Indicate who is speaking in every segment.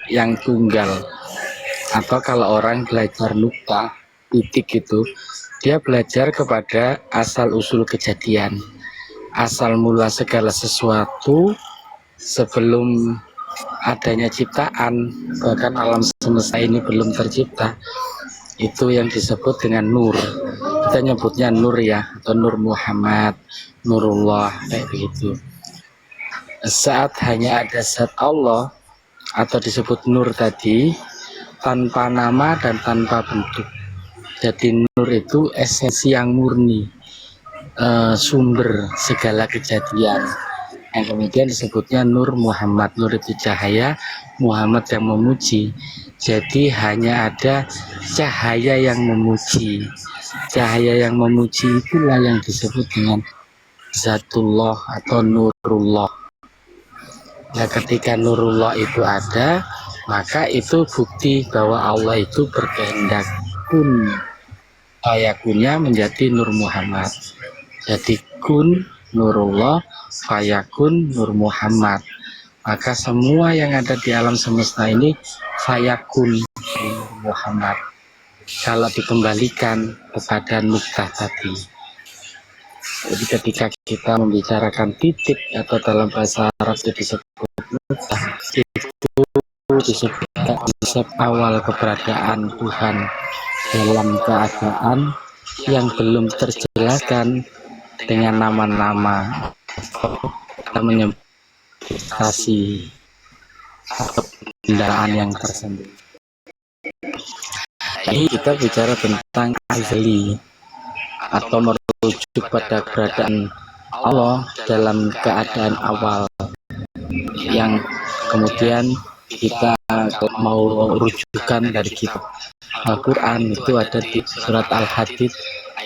Speaker 1: yang tunggal. Atau kalau orang belajar nuktah titik itu, dia belajar kepada asal usul kejadian, asal mula segala sesuatu sebelum adanya ciptaan, bahkan alam semesta ini belum tercipta. Itu yang disebut dengan nur. Kita nyebutnya nur ya, atau nur Muhammad, nurullah, kayak begitu. Saat hanya ada zat Allah atau disebut nur tadi, tanpa nama dan tanpa bentuk. Jadi nur itu esensi yang murni, sumber segala kejadian, yang kemudian disebutnya Nur Muhammad. Nur itu cahaya, Muhammad yang memuji. Jadi hanya ada cahaya yang memuji. Cahaya yang memuji itulah yang disebut dengan Zatullah atau Nurullah. Nah, ketika Nurullah itu ada, maka itu bukti bahwa Allah itu berkehendak. Kun fayakunnya menjadi Nur Muhammad. Jadi kun Nurullah, fayakun Nur Muhammad. Maka semua yang ada di alam semesta ini fayakun Nur Muhammad. Kalau dikembalikan kepada nuktah tadi. Jadi ketika kita membicarakan titik atau dalam bahasa Arab itu disebut nuktah, itu disebut konsep awal keberadaan Tuhan dalam keadaan yang belum terjelaskan dengan nama-nama atau menyebut atau kendaraan yang tersendiri. Ini kita bicara tentang azali atau merujuk pada keberadaan Allah dalam keadaan awal, yang kemudian kita mau rujukan dari kitab Al-Quran itu ada di surat Al-Hadid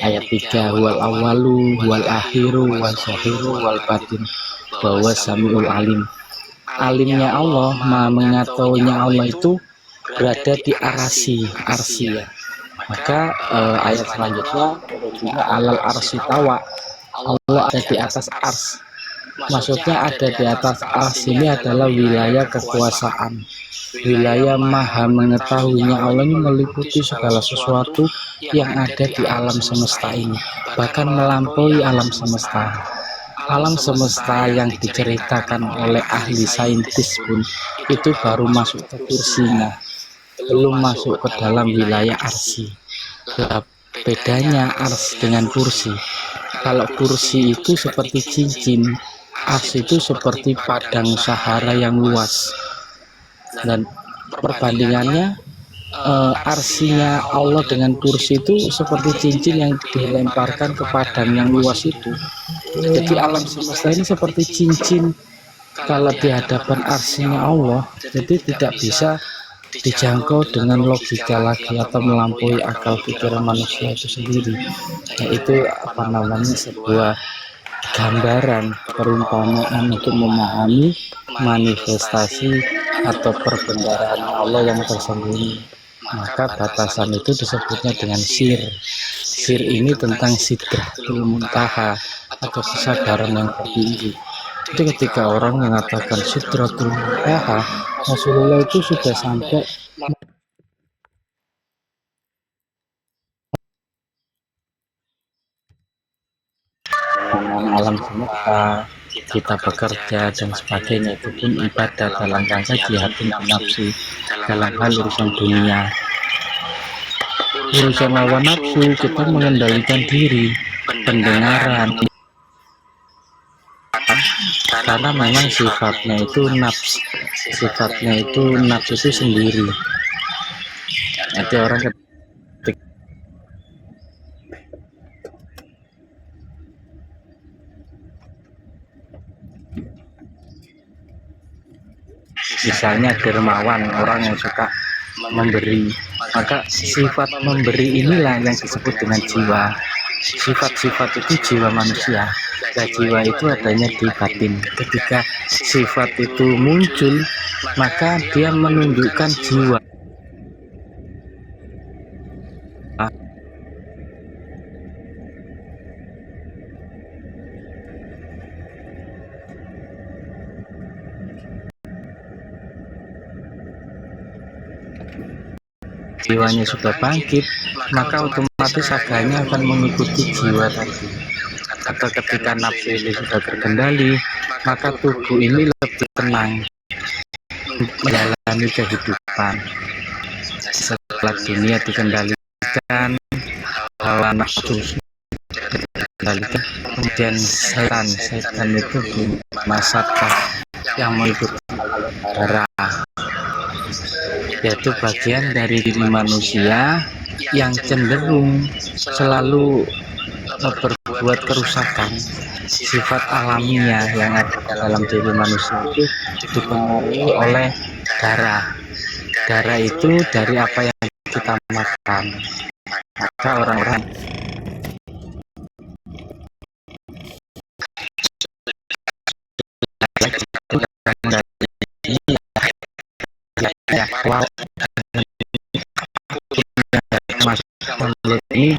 Speaker 1: ayat 3, wal awalu wal akhiru wal zahiru wal batin bahwa samiul alim. Alimnya Allah, maha mengetahuinya Allah itu berada di arsy ya. Maka ayat selanjutnya alal arsy tawa, Allah ada di atas ars. Maksudnya ada di atas ars ini adalah wilayah kekuasaan, wilayah maha mengetahuinya Allah ini meliputi segala sesuatu yang ada di alam semesta ini, bahkan melampaui alam semesta. Alam semesta yang diceritakan oleh ahli saintis pun itu baru masuk ke kursinya, belum masuk ke dalam wilayah arsy. Bedanya ars dengan kursi, kalau kursi itu seperti cincin, ars itu seperti padang Sahara yang luas. Dan perbandingannya, arsinya Allah dengan kursi itu seperti cincin yang dilemparkan ke padang yang luas itu. Jadi alam semesta ini seperti cincin kalau di hadapan arsinya Allah, jadi tidak bisa dijangkau dengan logika lagi atau melampaui akal pikiran manusia itu sendiri. Nah, itu sebuah gambaran perumpamaan untuk memahami manifestasi atau perbendaharaan Allah yang tersembunyi. Maka batasan itu disebutnya dengan sir. Sir ini tentang sidratul muntaha atau kesadaran yang tertinggi. Jadi ketika orang mengatakan sidratul muntaha, Rasulullah itu sudah sampai dengan alam semesta, kita bekerja dan sebagainya, itu pun ibadah dalam rangka jihadin nafsi dalam hal urusan dunia. Urusan lawan nafsu, kita mengendalikan diri, pendengaran, karena memang sifatnya itu nafs, itu sendiri. Nanti orang misalnya dermawan, orang yang suka memberi, maka sifat memberi inilah yang disebut dengan jiwa. Sifat-sifat itu jiwa manusia. Nah, jiwa itu adanya di batin. Ketika sifat itu muncul, maka dia menunjukkan jiwa. jiwanya sudah bangkit, maka otomatis raganya akan mengikuti jiwa tadi. Atau ketika nafsu ini sudah terkendali, maka tubuh ini lebih tenang menjalani kehidupan. Setelah dunia dikendalikan, hawa nafsu dikendalikan, kemudian setan itu dimasakkan yang mengikuti darah, yaitu bagian dari diri manusia yang cenderung selalu berbuat kerusakan. Sifat alamiah yang ada dalam diri manusia itu dipengaruhi oleh darah. Darah itu dari apa yang kita makan. Maka orang-orang ini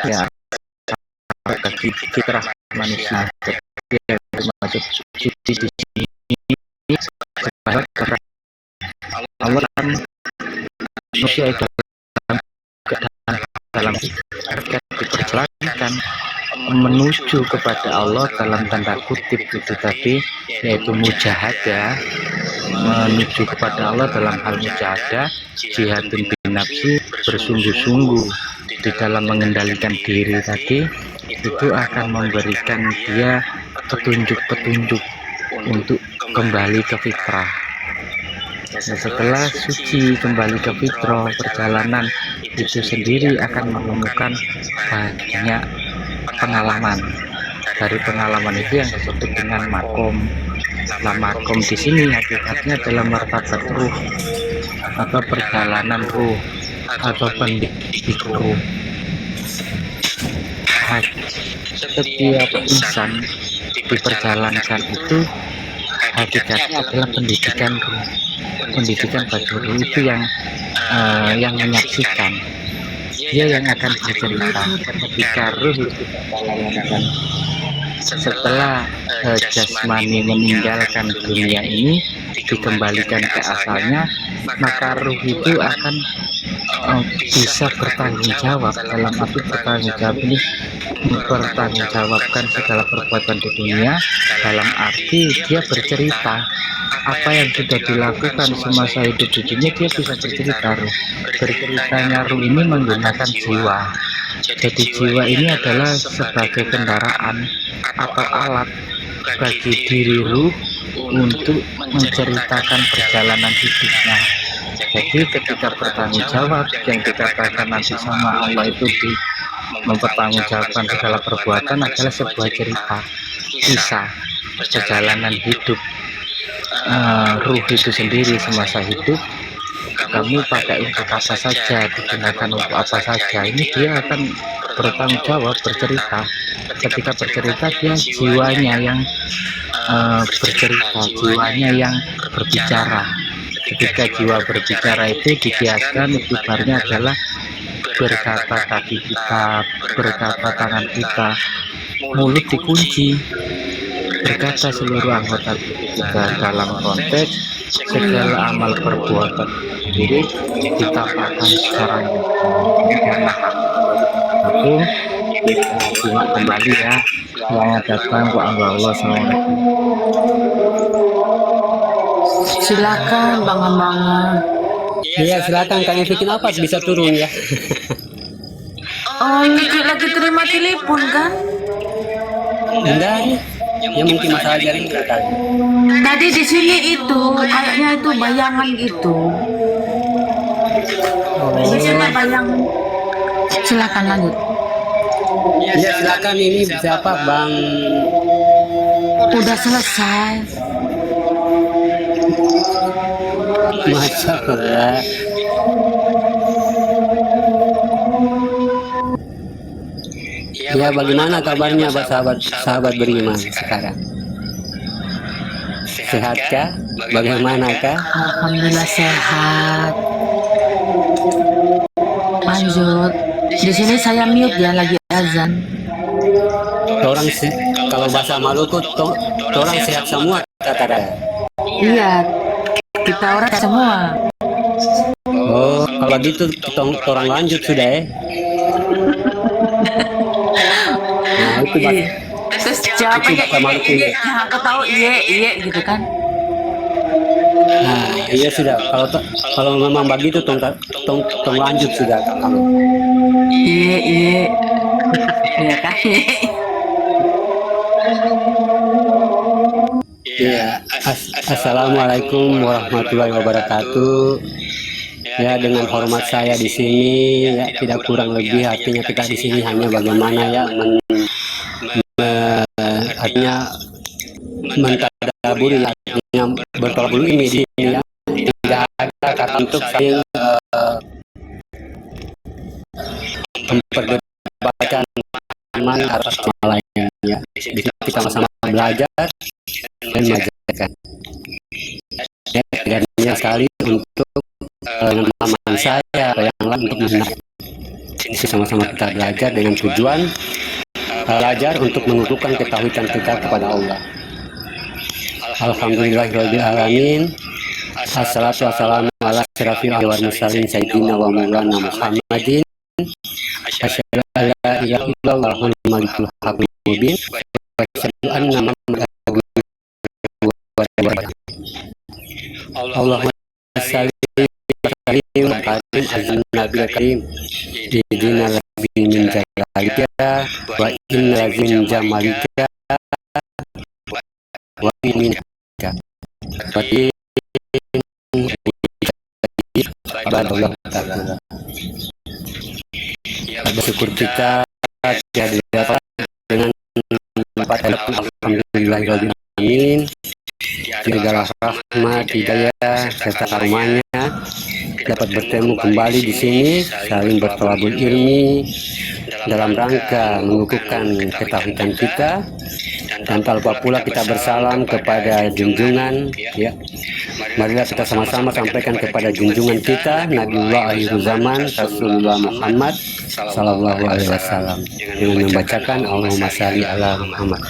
Speaker 1: ya bagi fitrah manusia yang termasuk suci di sini Allah kan manusia dalam harga diperjalankan menuju kepada Allah dalam tanda kutip itu tadi, yaitu mujahadah, menuju kepada Allah dalam hal mujahadah, jihadun bin nafsi, bersungguh-sungguh di dalam mengendalikan diri tadi, itu akan memberikan dia petunjuk-petunjuk untuk kembali ke fitrah. Nah, setelah suci kembali ke fitrah, perjalanan itu sendiri akan menemukan banyak pengalaman. Dari pengalaman itu yang disebut dengan makom. Nah, makom di sini hakikatnya adalah martabat ruh atau perjalanan ruh atau pendidik ruh. Setiap insan diperjalankan itu hakikatnya adalah pendidikan ruh. Pendidikan bagi ruh itu yang menyaksikan, dia yang akan bercerita ketika ruh itu diperjalankan. Setelah jasmani meninggalkan dunia ini, dikembalikan ke asalnya, maka ruh itu akan bisa bertanggung jawab. Dalam arti bertanggung jawab ini mempertanggungjawabkan segala perbuatan di dunia, dalam arti dia bercerita apa yang sudah dilakukan semasa hidup di dunia. Dia bisa bercerita. Berceritanya ruh ini menggunakan jiwa. Jadi jiwa ini adalah sebagai kendaraan atau alat bagi diri ruh untuk menceritakan perjalanan hidupnya. Jadi ketika bertanggung jawab yang dikatakan nanti sama Allah itu mempertanggungjawabkan segala perbuatan adalah sebuah cerita, kisah perjalanan hidup ruh itu sendiri semasa hidup. Kamu pakai untuk apa saja, digunakan untuk apa saja, ini dia akan bertanggung jawab, bercerita. Ketika bercerita, dia jiwanya yang bercerita, jiwanya yang berbicara. Ketika jiwa berbicara itu dibiaskan, ibaratnya adalah berkata kaki kita, berkata tangan kita, mulut dikunci, berkata seluruh anggota tubuh kita. Dalam konteks segala amal perbuatan diri ditampakkan secara karena aku kita kembali ya. Selamat datang ke Allah. Assalamualaikum.
Speaker 2: Silakan Bang Amanga.
Speaker 3: Iya silakan, Kang bikin apa bisa turun ya?
Speaker 2: Oh, ini lagi terima telepon kan?
Speaker 3: Enggak, ya mungkin masalah jaring kali.
Speaker 2: Tadi di sini itu kayaknya itu bayangan gitu. Di sini bayangan. Silakan lanjut.
Speaker 3: Ya silakan, ini siapa Bang?
Speaker 2: Udah selesai.
Speaker 3: Masya Allah. Ya, bagaimana kabarnya sahabat beriman sekarang? Sehatkah? Bagaimanakah?
Speaker 2: Alhamdulillah sehat. Lanjut. Di sini saya mute ya, lagi azan.
Speaker 3: Orang kalau bahasa Maluku, orang sehat semua kata-kata.
Speaker 2: Iya, kita orang semua.
Speaker 3: Oh, kalau gitu orang lanjut sudah ya. Nah, itu Bang.
Speaker 2: Terus jawabnya
Speaker 3: Itu Maluku ya.
Speaker 2: aku tahu iya gitu kan.
Speaker 3: Nah, iya sudah. Kalau memang begitu tong lanjut sudah kamu.
Speaker 2: Iya. Iya kan?
Speaker 3: Iya. Assalamualaikum warahmatullahi wabarakatuh. Ya, dengan hormat saya di sini ya, tidak kurang lebih artinya kita di sini hanya bagaimana ya artinya mentadaburi, artinya bertolak ilmi di sini ya. Tidak ada kata untuk saling memperdebatkan mana atas sama lain ya. Di sini kita sama-sama belajar dan mengajarkan. Ya, ajarnya sekali untuk pengalaman saya yang lain untuk mengenal. Sama-sama kita belajar dengan tujuan belajar untuk menunjukkan ketahuan kita kepada Allah. Alhamdulillahirabbil alamin. Assalatu wassalamu ala asyrafil anbiya'i wal mursalin sayyidina wa maulana Muhammadin. Asyhadu an la ilaha illallah wal malikul haqqul mubin. Wa asyhadu anna Muhammadan abduhu wa rasuluh. Allahumma shalli wa karim azim nabil karim idina lazim min jalalika wa inna lazim jamalika wa minka wa Allah Ta'ala. Bersyukur kita tiada dapat dengan alhamdulillahirabbil alamin. Segala rahmat, hidayah serta karunia dapat bertemu kembali di sini, saling bertolabul ilmi dalam rangka mengukuhkan ketahuan kita, dan tanpa pula kita bersalam kepada junjungan ya. Marilah kita sama-sama sampaikan kepada junjungan kita Nabiullah akhir zaman Rasulullah Muhammad sallallahu alaihi wasallam dengan membacakan Allahumma shalli ala Muhammad.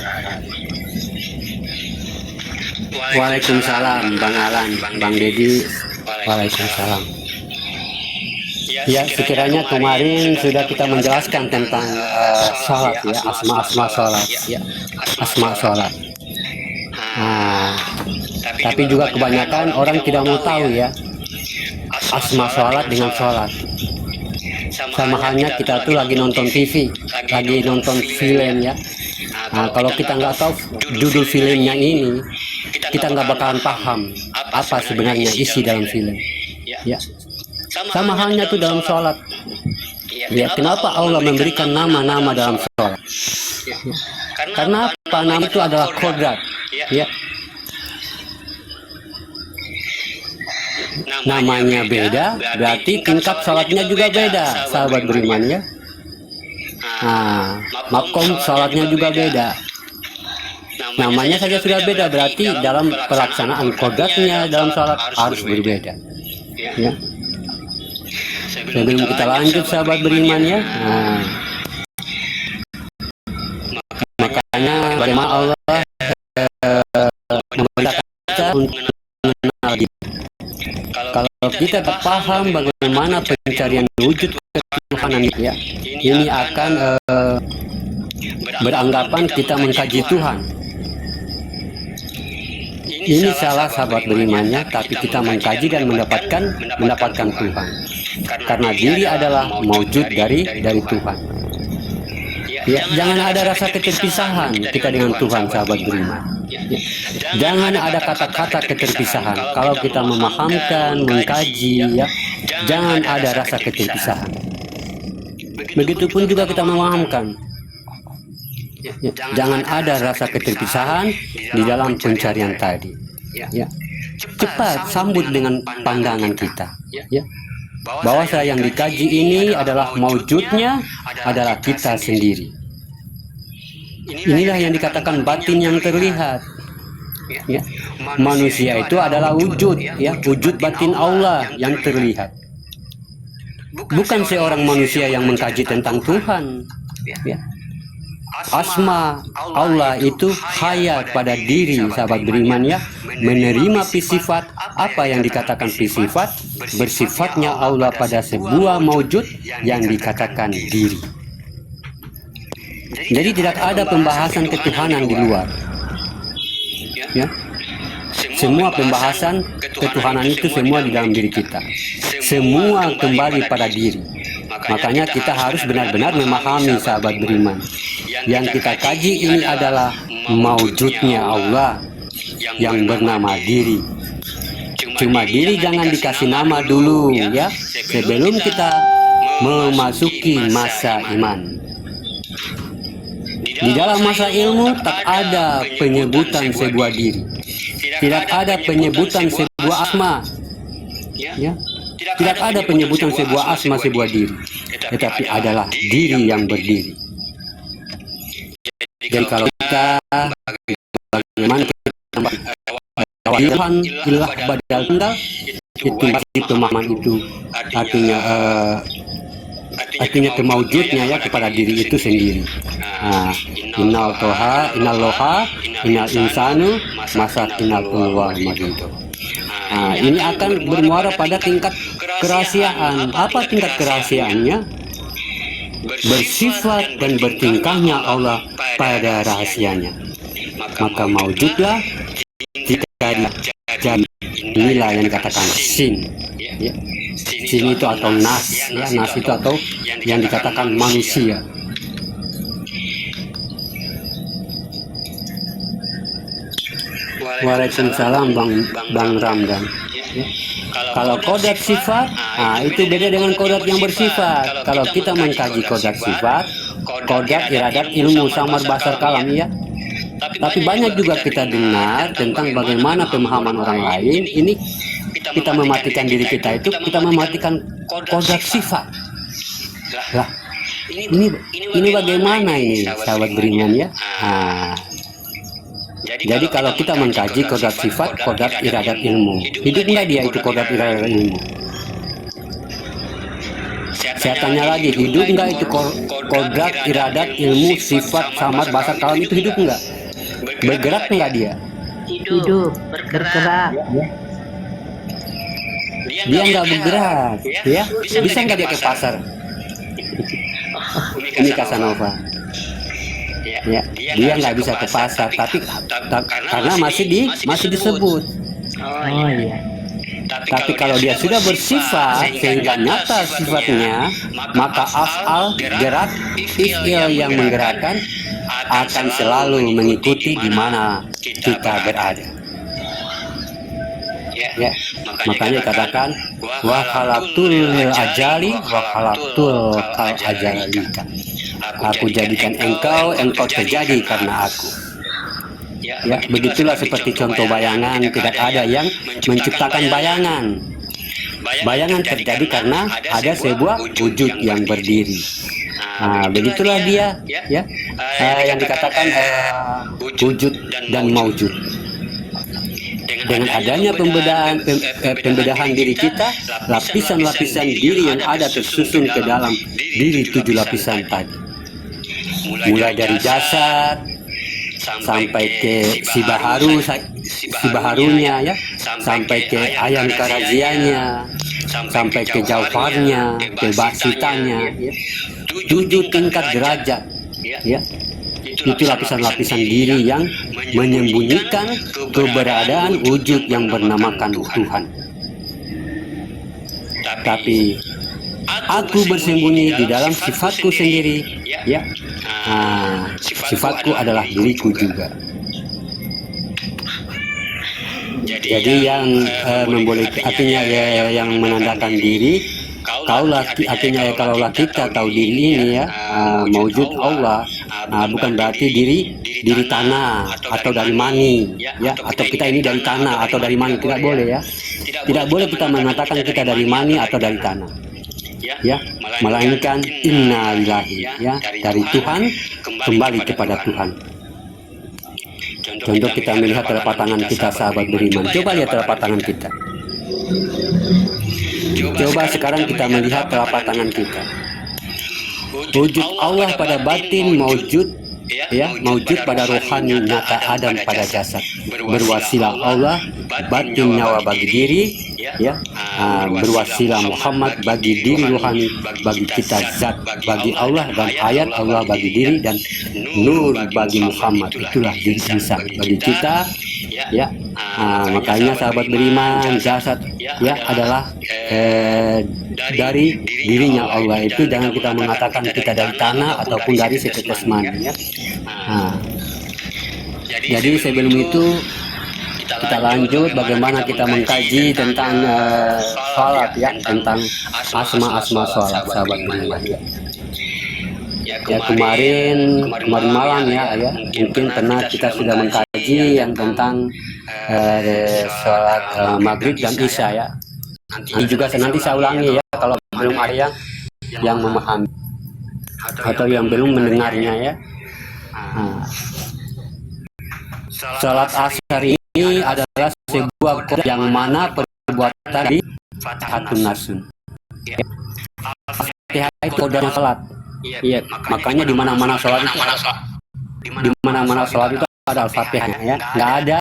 Speaker 3: Waalaikumsalam Bang Alan, Bang Dedi. Waalaikumsalam. Ya, sekiranya kemarin sudah kita menjelaskan tentang sholat ya, asma sholat ya, asma sholat. Nah, tapi juga kebanyakan orang tidak mau tahu ya asma sholat dengan sholat. Sama halnya kita tuh lagi nonton TV, lagi nonton film ya. Nah, kalau kita nggak tahu judul filmnya ini, kita nggak bakalan paham apa sebenarnya isi dalam film. Ya, sama halnya tuh dalam sholat. Ya, kenapa Allah memberikan nama-nama dalam sholat? Ya, karena apa? Nama itu adalah kodrat. Ya, namanya beda, berarti tingkat sholatnya juga beda, sahabat beriman ya. Nah, makom sholatnya juga beda. Namanya saja sudah beda, berarti dalam pelaksanaan kodratnya dalam sholat harus berbeda. Ya. Sebelum kita lanjut, sahabat beriman ya. Nah, makanya bagaimana Allah memerintahkan kita untuk mengenal dia. Kalau kita tak paham bagaimana pencarian wujud ketuhanan ya, ini akan beranggapan kita mengkaji Tuhan. Ini salah sahabat berimannya, tapi kita mengkaji dan mendapatkan Tuhan. Karena diri adalah maujud dari Tuhan. Ya, jangan ada rasa keterpisahan kita dengan Tuhan, sahabat beriman. Ya. Jangan ada kata-kata keterpisahan. Kalau kita memahamkan, mengkaji, ya, jangan ada rasa keterpisahan. Begitupun juga kita memahamkan. Ya, jangan ada rasa keterpisahan di dalam pencarian tadi. Ya, cepat sambut dengan pandangan kita. Ya, bahwa yang dikaji ini adalah maujudnya adalah kita sendiri. Inilah yang dikatakan batin yang terlihat. Ya, manusia itu adalah wujud, ya, wujud batin Allah yang terlihat. Bukan seorang manusia yang mengkaji tentang Tuhan. Ya. Asma Allah itu hayat pada diri sahabat beriman, ya, menerima sifat apa yang dikatakan sifat, bersifatnya Allah pada sebuah maujud yang dikatakan diri. Jadi tidak ada pembahasan ketuhanan di luar. Ya. Semua pembahasan ketuhanan itu semua di dalam diri kita. Semua kembali pada diri. Makanya kita harus benar-benar memahami sahabat beriman. Yang kita kaji ini adalah maujudnya Allah yang bernama diri. Cuma diri jangan dikasih nama dulu, ya, sebelum kita memasuki masa iman. Di dalam masa ilmu tak ada penyebutan sebuah diri. Tidak ada penyebutan sebuah asma. Ya. Tidak ada penyebutan sebuah asma, sebuah diri. Tetapi adalah diri yang berdiri. Jadi kalau kita bagaimana Tuhan ilah badal tunggal, itu pasti pemahaman itu artinya kemaujudnya, ya, kepada diri itu sendiri. Innal toha, innal loha, innal insanu, masakinal ulwal magido. Ini akan bermuara pada tingkat kerahasiaan. Apa tingkat kerahasiaannya? Bersifat dan bertingkahnya Allah pada rahasianya. Maka maujudlah jika jadi. Inilah yang dikatakan sin. Ya. Sin itu atau nas, ya, nas itu atau yang dikatakan manusia. Waalaikumsalam Bang Ramdan. Ya. Kalau kodrat sifat, itu beda dengan kodrat yang bersifat. Kalau kita mengkaji kodrat sifat, kodrat iradat ilmu samar basar kalam, ya. Tapi banyak juga kita dengar tentang bagaimana pemahaman orang lain. Ini kita mematikan diri kita itu, kita mematikan kodrat sifat. Lah, ini bagaimana ini sahabat beriman, ya? Jadi kalau kita mengkaji kodrat sifat, kodrat iradat ilmu, hidup nggak dia itu kodrat iradat ilmu? Saya tanya lagi, hidup nggak itu kodrat iradat ilmu sifat samar basar kalam itu hidup nggak? Bergerak nggak dia?
Speaker 2: Hidup, bergerak.
Speaker 3: Dia nggak bergerak, ya? Bisa nggak dia ke pasar? Ini Casanova. Ya, dia nggak bisa ke pasar, tapi karena masih disebut.
Speaker 2: Oh iya.
Speaker 3: Tapi kalau dia sudah bersifat sehingga nyata sifatnya, maka af'al, gerak, fi'il yang menggerakkan akan selalu mengikuti di mana kita berada. Ya, makanya katakan wa khalaqtul ajali wa khalaqtul kal ajalika. Aku jadikan engkau terjadi karena aku. Ya, begitulah seperti contoh bayangan, tidak ada yang menciptakan bayangan. Bayangan terjadi karena ada sebuah wujud yang berdiri. Begitulah dia, ya, yang dikatakan wujud dan maujud. Dengan adanya pembedahan diri kita, lapisan-lapisan diri yang ada tersusun ke dalam diri 7 lapisan tadi. Mulai dari jasad sampai ke si baharunya, ya, sampai ke ayam karazianya, sampai ke jaufarnya, ke basitanya, ya. 7 tingkat derajat, ya. Itu lapisan-lapisan diri yang menyembunyikan keberadaan wujud yang bernamakan Tuhan. Tapi aku bersembunyi di dalam sifatku sendiri, ya. Sifatku adalah diriku juga. Jadi yang memboleh, artinya yang menandakan diri, Kalaulah kita tahu diri ini ya, mewujud Allah, bukan berarti diri tanah atau dari mani ya, atau kita ini dari tanah atau dari mani, tidak boleh ya. Tidak boleh kita mengatakan kita dari mani atau dari tanah ya, melainkan inna lillahi ya, dari Tuhan kembali kepada Tuhan. Contoh kita melihat telapak tangan kita, sahabat beriman. Coba lihat telapak tangan kita. Coba sekarang kita melihat telapak tangan kita. Wujud Allah pada batin, mewujud pada rohani, nyata Adam pada jasad. Berwasilah Allah, batin nyawa bagi diri ya, berwasilah Muhammad bagi diri rohani, bagi kita zat bagi Allah, dan ayat Allah bagi diri, dan nur bagi Muhammad. Itulah diri Isa bagi kita ya. Makanya sahabat beriman, jasad ya adalah dari dirinya Allah. Itu jangan kita mengatakan kita dari tanah ataupun dari setetes mani ya. Jadi sebelum itu kita lanjut bagaimana kita mengkaji tentang sholat ya, tentang asma-asma sholat, sahabat beriman ya. Ya kemarin malam ya, mungkin pernah kita sudah mengkaji yang tentang sholat maghrib dan isya ya. Ini juga nanti saya ulangi ya, kalau belum ada yang memahami atau yang belum mendengarnya ya. Sholat asar ini adalah sebuah kode yang mana perbuatan di Fatihatun Nasun. Fatihah itu kodenya sholat. Iya, makanya di mana-mana sholat itu ada Al-Fatihahnya ya. Nggak ada,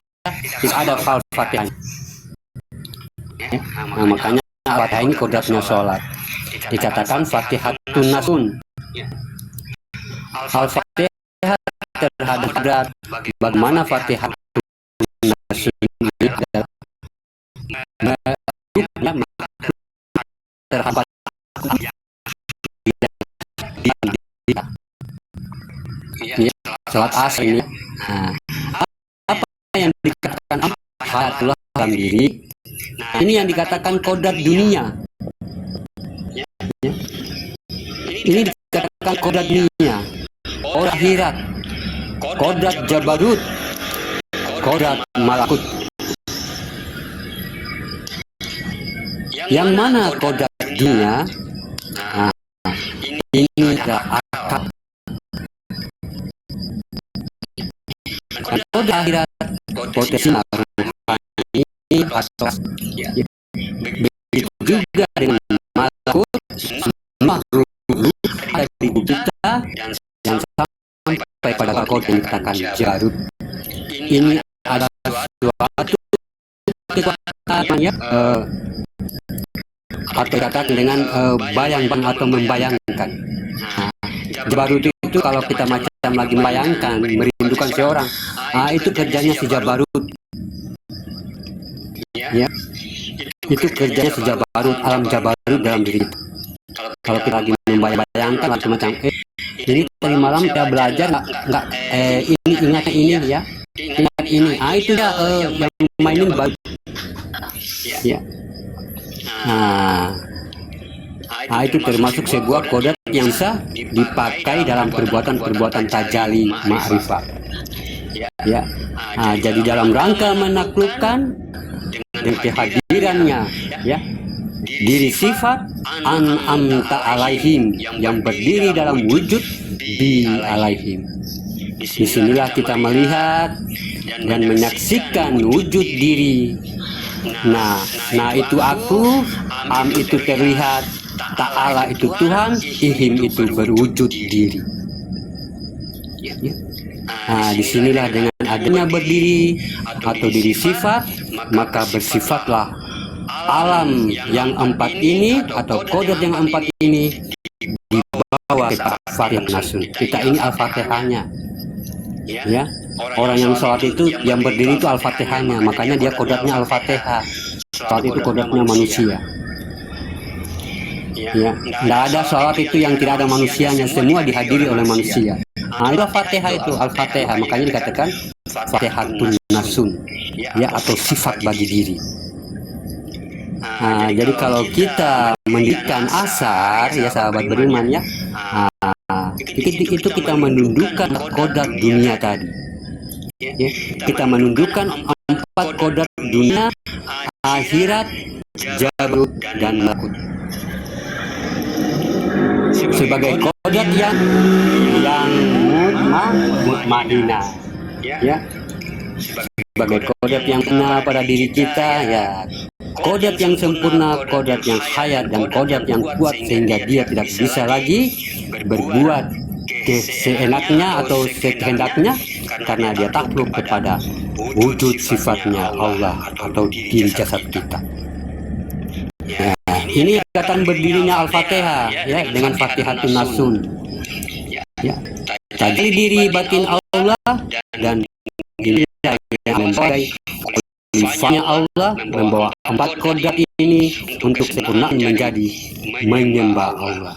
Speaker 3: tidak ada Al-Fatihah. Nah, makanya Al-Fatihah ini kodenya sholat. Dikatakan Fatihatun Nasun. Al-Fatihah terhadap berat. Bagaimana Fatihatun Nasun ini adalah terhadap ya, sholat asar ini. Apa yang dikatakan hayatullah dalam diri, ini yang dikatakan kodat dunia ya. Ini dikatakan kodat dunia, akhirat, kodat jabarut, kodat malakut. Yang mana kodat dunia? Ini adalah akal. Kodat akhirat, potensi rohani atau begitu juga dengan malakut, semua ruh ada di kita yang sampai pada kodat yang dikatakan jarut. Ini adalah suatu kekuatan ya, atau katakan dengan bayang-bayang atau membayangkan. Jabarut itu kalau kita macam lagi membayangkan, merindukan seorang, itu kerjanya si Jabarut ya. Itu kerjanya si Jabarut, alam Jabarut dalam diri kita. Kalau kita lagi membayangkan macam-macam, ini tadi malam kita belajar nggak ini ingat ini ya, ingat ini, itu ya yang mainin baru ya. Itu termasuk sebuah kodat yang bisa dipakai dalam perbuatan-perbuatan tajali ma'rifat ya. Jadi dalam rangka menaklukkan dengan kehadirannya ya, diri sifat an'amta alaihim yang berdiri dalam wujud bi alaihim. Disinilah kita melihat dan menyaksikan wujud diri. Nah itu aku, am itu terlihat, ta'ala itu Tuhan, ihim itu berwujud diri. Disinilah dengan adanya berdiri atau diri sifat, maka bersifatlah alam yang empat ini atau kodat yang empat ini dibawa ke Fatihah Nasun. Kita ini Al-Fatihahnya ya. Orang yang sholat itu yang berdiri itu Al-Fatihahnya, makanya dia kodatnya Al-Fatihah. Sholat itu kodatnya manusia ya. Tidak ada sholat itu yang tidak ada manusianya, semua dihadiri oleh manusia. Itu Al-Fatihah, itu Al-Fatihah, makanya dikatakan Fatihatun Nasun ya, atau sifat bagi diri. Jadi kalau kita mendirikan asar, ya sahabat beriman ya, itu kita menundukkan kodrat dunia tadi. Ya, kita menundukkan 4 kodrat dunia, akhirat, jabrut, dan malakut sebagai kodrat yang mutmainah, ya, sebagai kodrat yang benar pada diri kita, ya, kodrat yang sempurna, kodrat yang hayat, dan kodrat yang kuat sehingga dia tidak bisa lagi berbuat seenaknya atau sekehendaknya karena dia takluk kepada wujud sifatnya Allah atau diri jasad kita. Ya, ini ikatan berdirinya Al-Fatihah, ya, dengan Fatihatun Nasun. Ya, tadi diri batin Allah dan diri yang membawa sifatnya Allah, membawa 4 kodrat ini untuk sempurna menjadi menyembah Allah.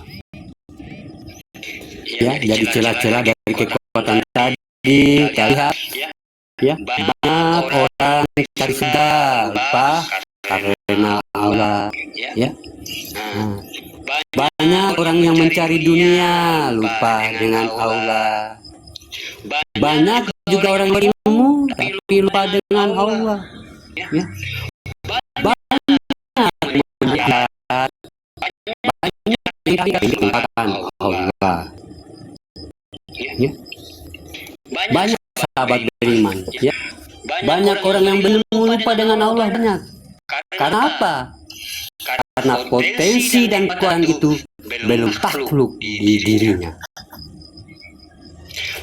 Speaker 3: Ya, jadi celah-celah dari kekuatan tadi kita lihat, ya, banyak orang cari sedar lupa karena Allah, ya. Banyak orang yang mencari dunia lupa dengan Allah. Banyak juga orang berilmu tapi lupa dengan Allah, ya. Banyak melihat, banyak yang dikatakan Allah, ya. Banyak sahabat beriman, ya. Banyak orang yang belum lupa dengan Allah, banyak. Karena apa? Karena potensi dan kekuatan itu belum takluk di dirinya.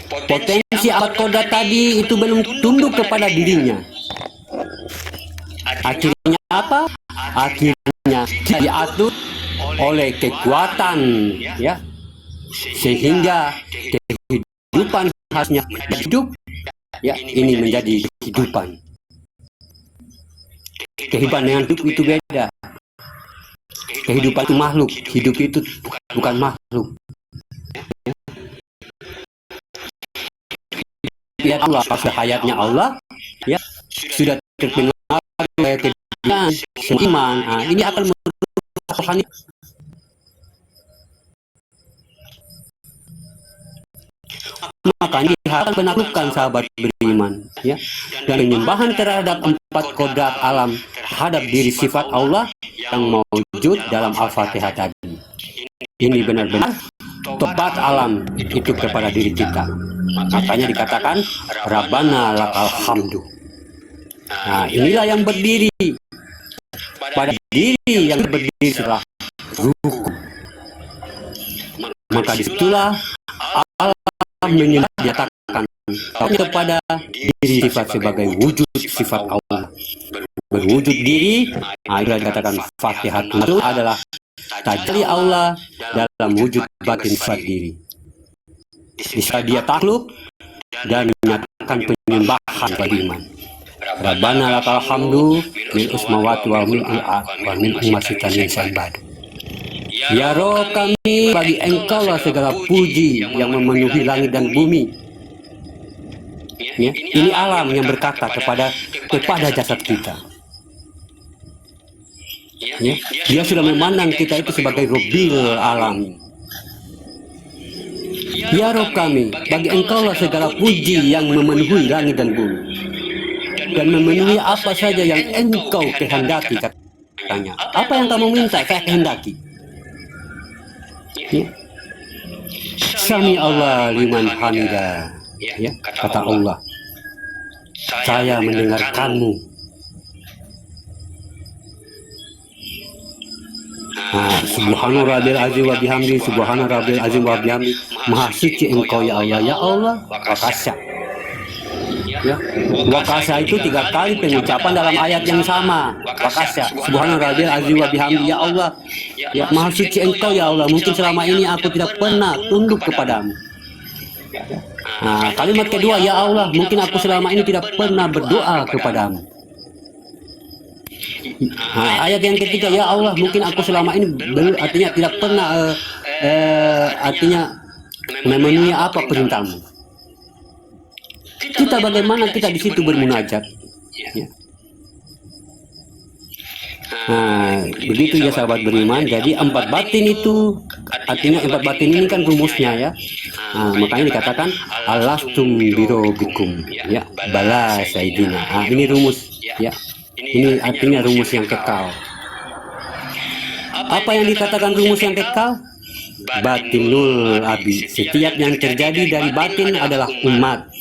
Speaker 3: Potensi 4 kodrat tadi itu belum tunduk kepada dirinya. Akhirnya apa? Akhirnya diatur oleh kekuatan, ya, sehingga kehidupan khasnya hidup, ya, ini menjadi kehidupan. Kehidupan dengan hidup itu beda. Kehidupan itu makhluk, hidup itu bukan makhluk. Ya, Allah, hayatnya Allah, ya, sudah terpengaruh oleh kebiasaan seniman. Ini akan merusak rohani. Makanya diharapkan menaklukkan sahabat beriman, ya, dan penyembahan terhadap 4 kodrat alam terhadap diri sifat Allah yang mewujud dalam Al-Fatihah tadi. Ini benar-benar tobat alam itu kepada diri kita. Makanya dikatakan Rabbana lakal hamdu. Nah, inilah yang berdiri pada diri yang berdiri setelah rukun. Maka disitulah Allah menyatakan kepada diri sifat sebagai wujud sifat Allah, berwujud diri. Itu dikatakan Fatihatun itu adalah tajalli Allah dalam wujud batin sifat diri. Bisa dia takluk dan menyatakan penyembahan bagi iman. Rabbana lakal hamdu mil usmawati wa mil ard wa mil ummasitan insan badu. Ya Roh kami, bagi Engkau lah segala puji yang memenuhi langit dan bumi. Ya, ini alam yang berkata kepada jasad kita. Ya, dia sudah memandang kita itu sebagai Robbil alam. Ya Roh kami, bagi Engkau lah segala puji yang memenuhi langit dan bumi, dan memenuhi apa saja yang Engkau kehendaki, katanya. Apa yang kamu minta, saya kehendaki. Ya. Sami Allah liman hamidah, ya, kata Allah, saya mendengarkanmu. Subhana rabbil azim wa bihamdi, subhana rabbil azim wa bihamdi, maha suci Engkau ya Allah, ya Allah, wakasya. Ya, wakasya itu 3 kali pengucapan dalam ayat yang sama. Wakasya, subhana rabbil azim wa bihamdi, ya Allah, ya, maha suci Engkau ya Allah, mungkin selama ini aku tidak pernah tunduk kepadamu. Kalimat kedua, ya Allah, mungkin aku selama ini tidak pernah berdoa kepadamu. Ayat yang ketiga, ya Allah, mungkin aku selama ini artinya tidak pernah artinya memenuhi apa perintahmu. Kita bagaimana kita di situ bermunajat, ya. Nah, begitu ya sahabat beriman. Jadi empat batin itu artinya empat batin ini kan rumusnya ya. Nah, makanya dikatakan alastum birobikum ya, bala sayyidina. Nah, ini rumus ya. Ini artinya rumus yang kekal. Apa yang dikatakan rumus yang kekal? Batinul abi. Setiap yang terjadi dari batin adalah umat.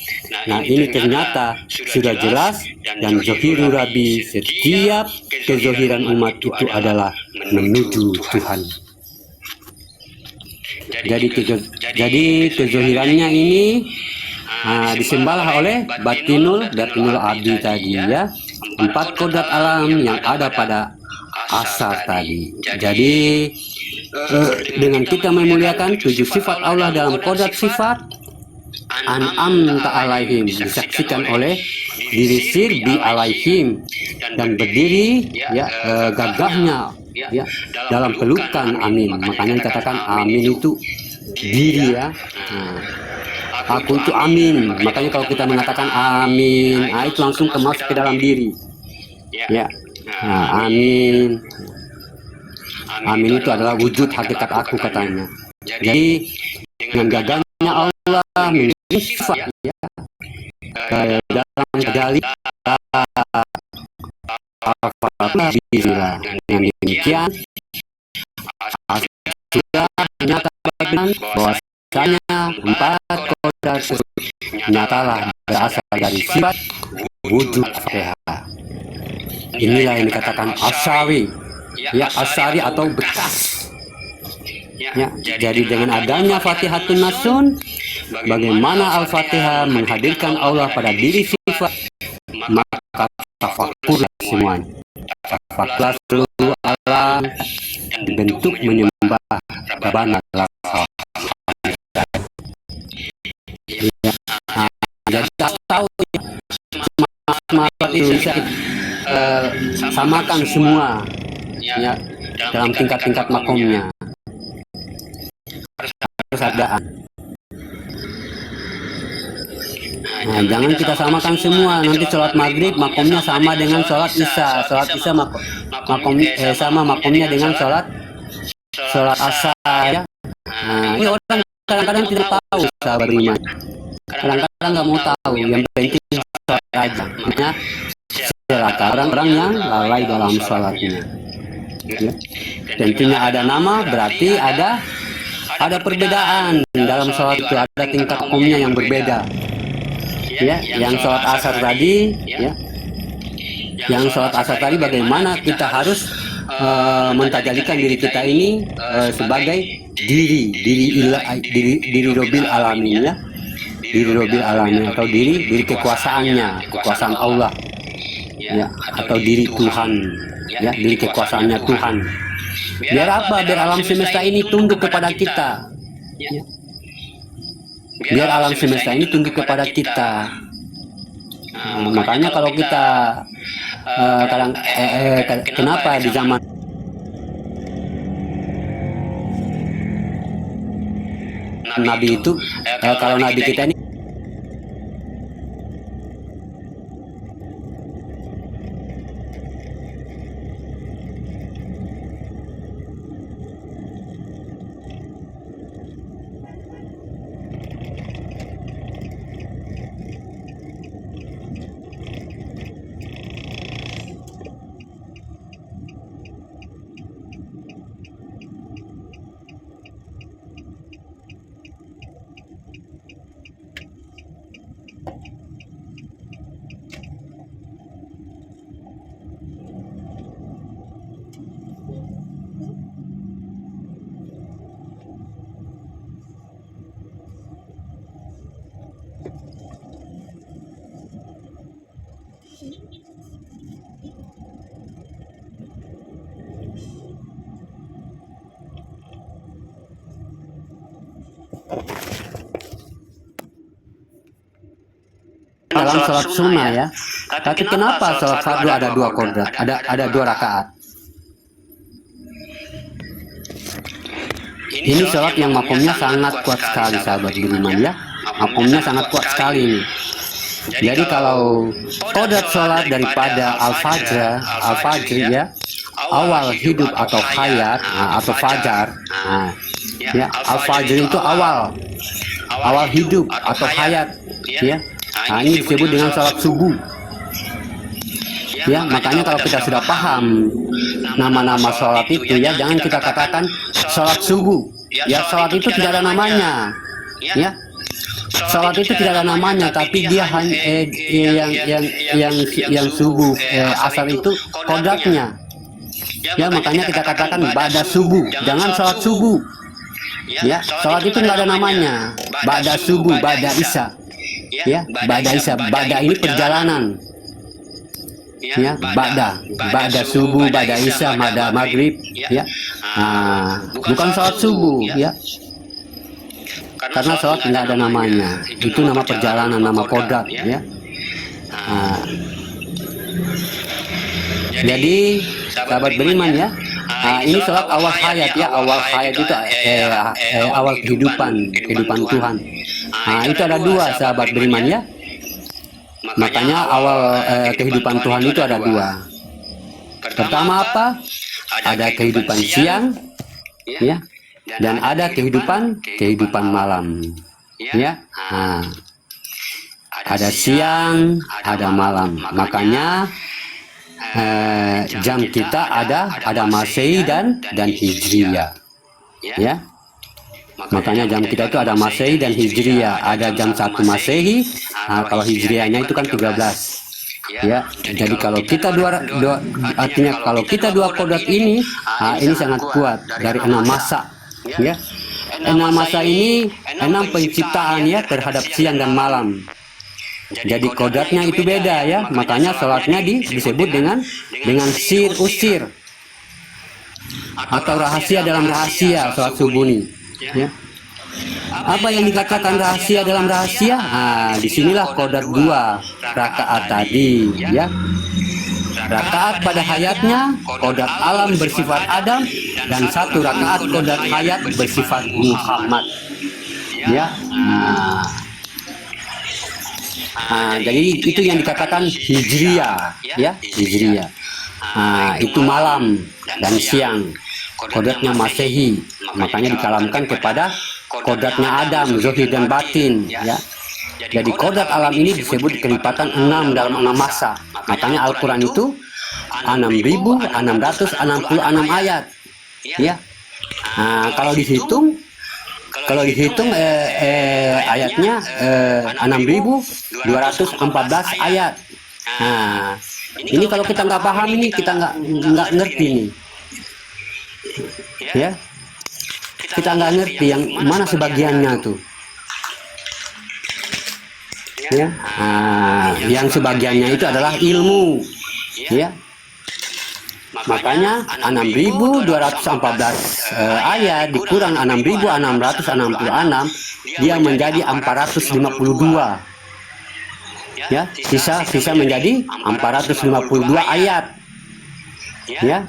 Speaker 3: Nah, ini ternyata sudah jelas, dan zohiru rabi, setiap kezohiran umat itu adalah menuju Tuhan. Jadi kezohirannya ini disembahlah oleh batinul abi tadi ya, empat kodrat alam yang ada pada asar tadi. Jadi dengan kita memuliakan tujuh sifat Allah dalam kodrat sifat, an'am ta'alaihim disaksikan oleh diri sirbi alaihim, dan berdiri ya gagahnya ya dalam pelukan amin. Makanya dikatakan amin itu diri ya. Aku itu amin. Makanya kalau kita mengatakan amin, itu langsung masuk ke dalam diri ya. Amin. Amin itu adalah wujud hakikat aku katanya. Jadi dengan gagahnya Allah menjadi sifat ya, dalam dalil dengan demikian sudah menyatakan bahwasanya empat kodrat nyatalah berasal dari sifat wujud Fatihah. Inilah yang dikatakan asawi ya, asari atau bekas ya. Jadi dengan adanya Fatihatun Nasun, bagaimana Al-Fatihah menghadirkan Allah pada diri sifat, maka tafakurlah semuanya, tafakurlah seluruh alam dibentuk menyembah Rabbana lafal ya. Jadi tahu Indonesia samakan semua ya, dalam tingkat-tingkat makomnya harus ada. Nah, jangan kita samakan semua. Nanti sholat maghrib makomnya sama dengan sholat isya, sholat isya sama makomnya dengan sholat asar ya. Nah, ini orang kadang-kadang tidak tahu, sahabat beriman. Kadang-kadang nggak mau tahu. Yang penting sholat aja. Makanya celaka orang-orang yang lalai dalam sholatnya. Ya. Tentunya ada nama, berarti ada perbedaan dalam sholat itu, ada tingkat hukumnya yang berbeda ya. Yang sholat asar tadi ya, yang sholat asar tadi bagaimana kita harus mentajalikan diri kita ini sebagai diri Robbil Alamin ya, diri Robbil Alamin atau diri kekuasaan Allah ya, atau diri Tuhan ya, diri kekuasaannya Tuhan. Biar apa? Biar alam semesta ini tunduk kepada kita ya. Biar alam semesta ini tunduk kepada kita. Makanya kalau kita kenapa di zaman Nabi itu kalau Nabi kita ini dalam sholat sunnah ya. Tapi kenapa sholat fardu ada dua kodrat, ada dua rakaat? Ini sholat yang makomnya sangat kuat sekali, sahabat beriman ya. Makomnya sangat kuat sekali ini. Jadi kalau kodrat sholat daripada al-fajr ya, awal hidup atau hayat, atau fajar. Ya, al-fajr itu awal hidup atau hayat, ya. Ini disebut dengan salat subuh. Ya, makanya kalau kita sudah paham nama-nama sholat itu, ya, jangan kita katakan sholat subuh. Ya, sholat itu tidak ada namanya. Ya, sholat itu tidak ada namanya, tapi dia hanya yang subuh, asar itu kodratnya. Ya, makanya kita katakan ba'da subuh, jangan sholat subuh. Ya, sholat itu nggak ada namanya. Ba'da subuh, ba'da isya. Ya, ba'da isya, ba'da ini perjalanan. Ya, ba'da subuh, ba'da isya, ba'da maghrib. Ya, bukan sholat subuh. Ya, karena sholat tidak ada namanya. Itu nama perjalanan, nama kodrat. Ya. Jadi sahabat beriman, ya, ini sholat awal hayat, ya. Awal hayat itu awal kehidupan Tuhan. Itu ada dua, sahabat beriman, ya. Makanya awal kehidupan Tuhan itu ada dua. Pertama apa? Ada kehidupan siang, ya, dan ada kehidupan malam. Ya, ada siang, ada malam. Makanya jam kita ada Masehi dan Hijriyah. Ya, makanya jam kita itu ada Masehi dan Hijriyah. Ada jam 1 Masehi, kalau Hijriyahnya itu kan 13. Ya, jadi kalau kita artinya kalau kita dua kodrat ini sangat kuat dari 6 masa. Ya, 6 masa ini 6 penciptaan, ya, terhadap siang dan malam. Jadi kodratnya itu beda, ya. Makanya sholatnya disebut dengan sir usir atau rahasia dalam rahasia, sholat subuh ini. Ya. Apa yang dikatakan rahasia dalam rahasia? Disinilah kodrat 2 rakaat tadi, ya. Rakaat pada hayatnya kodrat alam bersifat Adam, dan 1 rakaat kodrat hayat bersifat Muhammad. Ya. Jadi itu yang dikatakan Hijriyah, ya, Hijriyah. Itu malam dan siang. Kodratnya Masehi, makanya dikalamkan kepada kodratnya Adam, Zohir dan Batin. Ya. Jadi kodrat alam ini disebut kelipatan 6 dalam 6 masa. Makanya Al-Quran itu 6.666 ayat. Ya. Kalau dihitung ayatnya 6.214 ayat. Ini kalau kita nggak paham ini, kita nggak ngerti nih. Ya, kita nggak ngerti yang mana sebagiannya tuh. Ya, yang sebagiannya itu adalah ilmu. Ya, makanya 6.214 ayat dikurang 6.666, dia menjadi 452. Ya, sisa menjadi 452 ayat. Ya,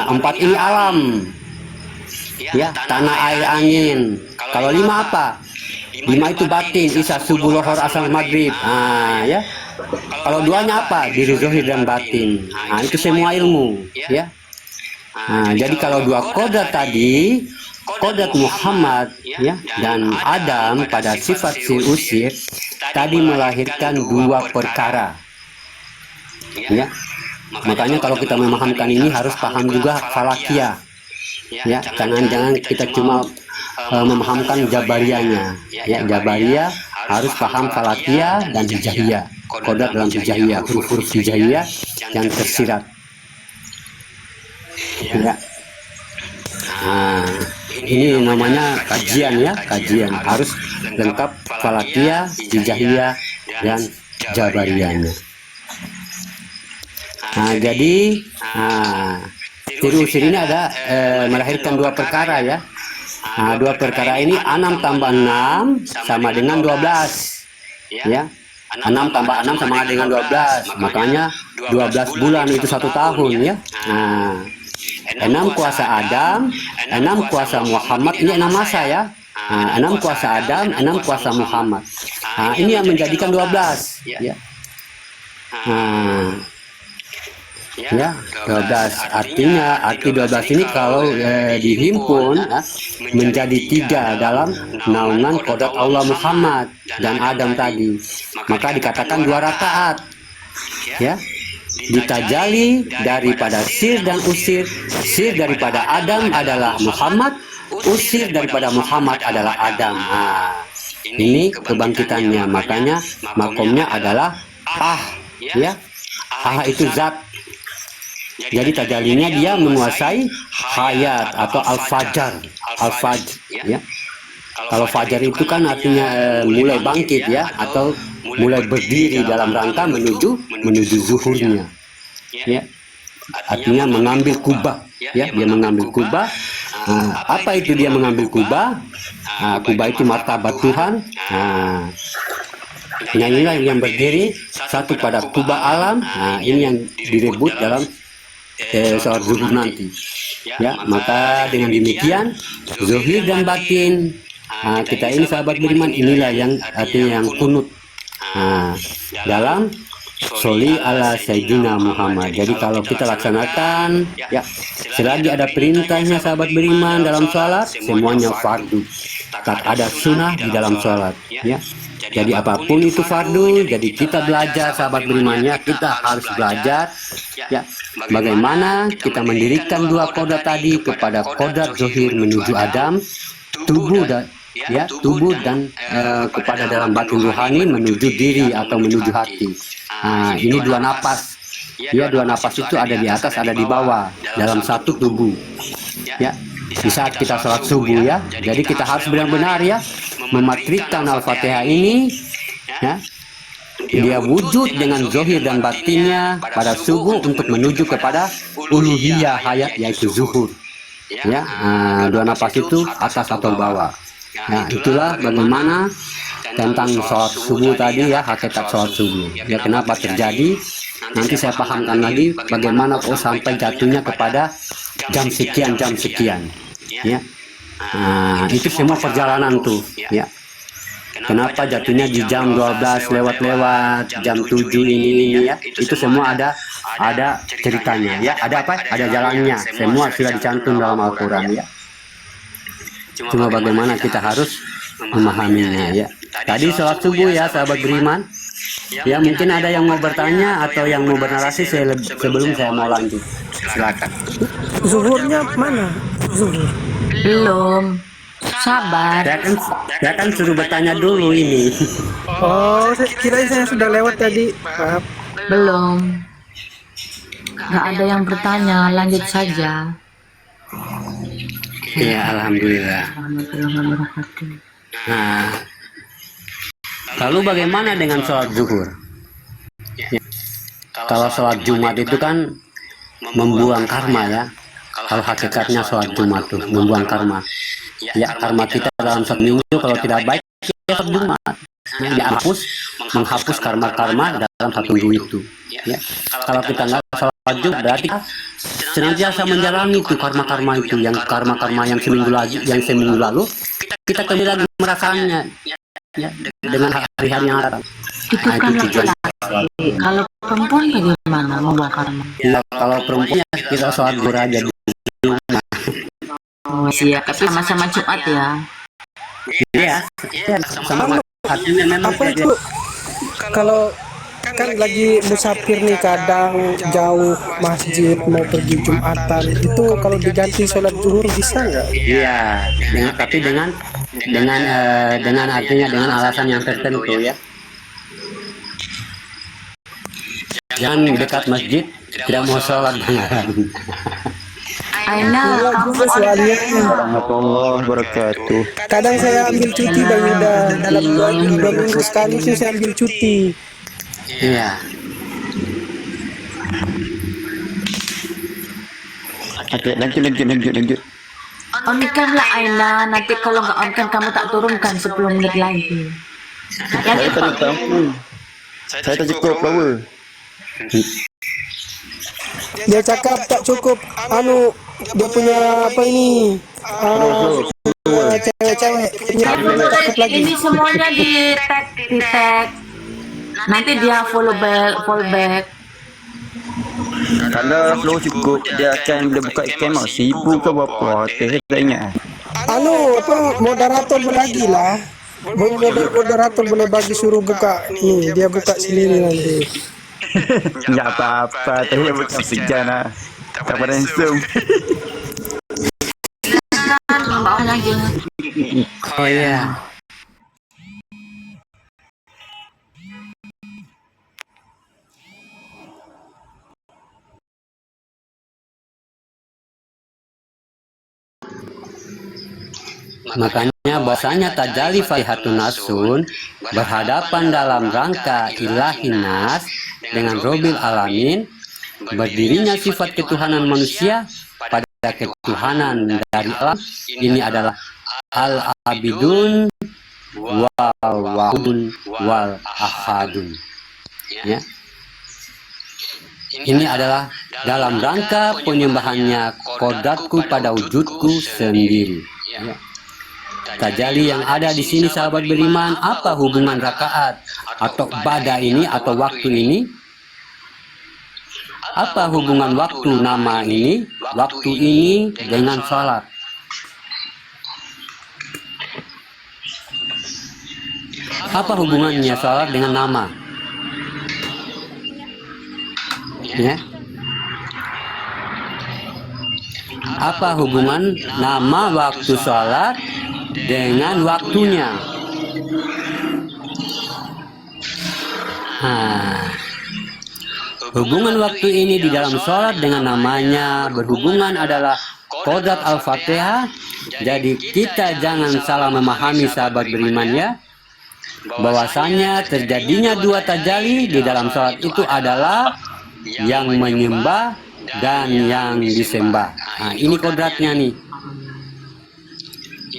Speaker 3: 4 ini alam. Ya, tanah, air, angin. Kalau 5 apa? 5 itu batin, isya, subuh, lohor, asar, maghrib. Ya. Kalau 2-nya apa? Diri zohir dan batin. Itu semua ilmu. Ya. Jadi kalau 2 kodrat tadi, kodrat Muhammad, ya, dan Adam pada sifat sir usir tadi melahirkan 2 perkara. Ya. Makanya kalau kita memahamkan ini harus paham juga falakiyah. Ya, jangan kita cuma memahamkan jabariyahnya. Ya, jabariyah harus paham falakiyah dan hijaiyah. Kodrat dalam hijaiyah, huruf-huruf hijaiyah yang tersirat. Ya. Ini namanya kajian, ya, kajian harus lengkap falakiyah, hijaiyah dan jabariyahnya. Jadi sir usir ini ada melahirkan 2 perkara, ya. 2 perkara ini 6 tambah 6 sama dengan 12. Ya, 6 tambah 6 sama dengan 12. Makanya 12 bulan itu 1 tahun, ya. 6 kuasa Adam, 6 kuasa Muhammad, ini 6 masa, ya. 6 kuasa Adam, 6 kuasa Muhammad. Ini yang menjadikan 12. Ya. Ya, 12 artinya arti 12 ini kalau dihimpun menjadi 3 dalam naungan kodrat Allah Muhammad dan Adam tadi, maka dikatakan 2 rakaat. Ya, ditajali daripada sir dan usir. Sir daripada Adam adalah Muhammad, usir daripada Muhammad adalah Adam. Ini kebangkitannya, makanya makomnya adalah ya. Itu zat. Jadi tajalinya dia menguasai hayat atau al-fajar. Ya. Kalau fajar itu kan artinya mulai bangkit ya, atau mulai berdiri dalam rangka menuju zuhurnya. Ya. Artinya mengambil kubah, ya, dia mengambil kubah. Apa itu dia mengambil kubah? Kubah itu martabat Tuhan. Inilah yang berdiri satu pada kubah alam. Ini yang direbut dalam sholat zuhur nanti. Ya, maka dengan demikian zuhur dan batin kita ini sahabat beriman, inilah yang artinya yang kunut dalam sholli ala sayyidina Muhammad. Jadi kalau kita laksanakan ya, selagi ada perintahnya sahabat beriman dalam sholat, semuanya fardu. Tak ada sunnah di dalam sholat ya. Jadi apapun itu fardu. Jadi kita belajar sahabat beriman ya, kita harus belajar ya, bagaimana kita mendirikan 2 kodrat tadi kepada kodrat zohir menuju Adam, tubuh dan kepada dalam batin rohani menuju diri atau menuju hati. Ini 2 napas. Ya, 2 napas itu ada di atas, ada di bawah dalam satu tubuh. Ya, di saat kita sholat subuh ya. Jadi kita harus benar-benar ya mematrikan Al-Fatihah ini ya. Dia wujud dengan zohir dan batinnya pada subuh untuk menuju kepada uluhiyah hayat, yaitu zuhur. Ya, 2 napas itu atas atau bawah. Nah, itulah bagaimana tentang sholat subuh tadi ya, hakikat sholat subuh. Ya, kenapa terjadi? Nanti saya pahamkan lagi bagaimana kok sampai jatuhnya kepada jam sekian. Ya, itu semua perjalanan tuh. Ya, kenapa jatuhnya di jam 12 lewat jam 7 ini ya? Itu semua ada ceritanya ya. Ada apa? Ada jalannya. Semua sudah dicantum dalam Al-Quran ya. Cuma bagaimana kita harus memahaminya ya. Tadi sholat subuh ya sahabat beriman. Ya, mungkin ada yang mau bertanya atau yang mau bernarasi sebelum saya mau lanjut. Silakan.
Speaker 4: Zuhurnya mana? Zuhur.
Speaker 2: Belum. Sabar.
Speaker 3: Saya kan suruh bertanya dulu ini.
Speaker 4: Oh, kirain saya sudah lewat tadi. Maaf.
Speaker 2: Belum. Gak ada yang bertanya, lanjut saja.
Speaker 3: Ya, alhamdulillah.
Speaker 2: Warahmatullahi wabarakatuh.
Speaker 3: Nah, lalu bagaimana dengan sholat zuhur? Ya, kalau sholat Jumat itu kan membuang karma ya. Kalau hakikatnya sholat Jumat itu membuang karma. Ya, karma kita dalam satu minggu kalau tidak baik ya sholat Jumat. Menghapus karma-karma dalam satu minggu itu. Ya, kalau kita nggak sholat Jumat berarti senantiasa menjalani itu karma-karma itu, yang karma-karma yang seminggu lalu kita kembali lagi merasakannya ya, dengan hari-hari yang datang.
Speaker 2: Itu kan laki-laki. Kalau perempuan bagaimana membuang karma?
Speaker 3: Ya, kalau perempuan ya kita sholat zuhur aja di rumah.
Speaker 2: Oh siap, tapi sama-sama Jumat ya.
Speaker 3: Iya, sama artinya memang
Speaker 4: Apa itu? Kalau kan lagi musafir nih, kadang jauh masjid mau pergi Jumatan, itu kalau diganti sholat zuhur bisa nggak?
Speaker 3: iya, tapi dengan artinya dengan alasan yang tertentu ya. Jangan dekat masjid, tidak mau sholat jangan.
Speaker 2: Aina, kamu
Speaker 4: Soalnya
Speaker 5: Warahmatullahi wabarakatuh.
Speaker 4: kadang saya ambil cuti Bang Yuda, dalam 2 minggu sekali sih saya ambil cuti.
Speaker 3: Iya.
Speaker 5: Oke, lanjut.
Speaker 2: on-kan lah Aina, nanti kalau nggak on-kan kamu tak turunkan 10 menit lagi.
Speaker 5: Saya tadi tahu. Saya tak cukup power.
Speaker 4: Dia cakap tak cukup, dia punya apa ini? Cewek-cewek punya cakap lagi.
Speaker 2: Ini semuanya di tag. Nanti dia follow back.
Speaker 5: Kalau flow cukup, dia akan bila buka kamera 1000 ke berapa. Saya tak ingat.
Speaker 4: Moderator berlagi lah. Moderator boleh bagi suruh buka nih, dia buka sendiri nanti.
Speaker 5: Ya apa-apa, tapi bukan segan lah. Tak pada handsome.
Speaker 2: Kan bawa lagi.
Speaker 3: Oh ya. Makanya bahasanya tajali faihatun nasun berhadapan dalam rangka ilahi nas dengan Robil Alamin, berdirinya sifat ketuhanan manusia pada ketuhanan dari alam. Ini adalah al-abidun wal wahudun wal ahadun, ya. Ini adalah dalam rangka penyembahannya kodratku pada wujudku sendiri, ya. Tajali yang ada di sini sahabat beriman, apa hubungan rakaat atau bada ini atau waktu ini? Apa hubungan waktu nama ini, waktu ini dengan sholat? Apa hubungannya sholat dengan nama? Ya. Apa hubungan nama waktu sholat dengan waktunya? Hubungan waktu ini di dalam sholat dengan namanya berhubungan adalah kodrat Al-Fatihah. Jadi kita jangan salah memahami sahabat beriman, ya, bahwasanya terjadinya dua tajali di dalam sholat itu adalah yang menyembah dan yang disembah. Ini kodratnya nih,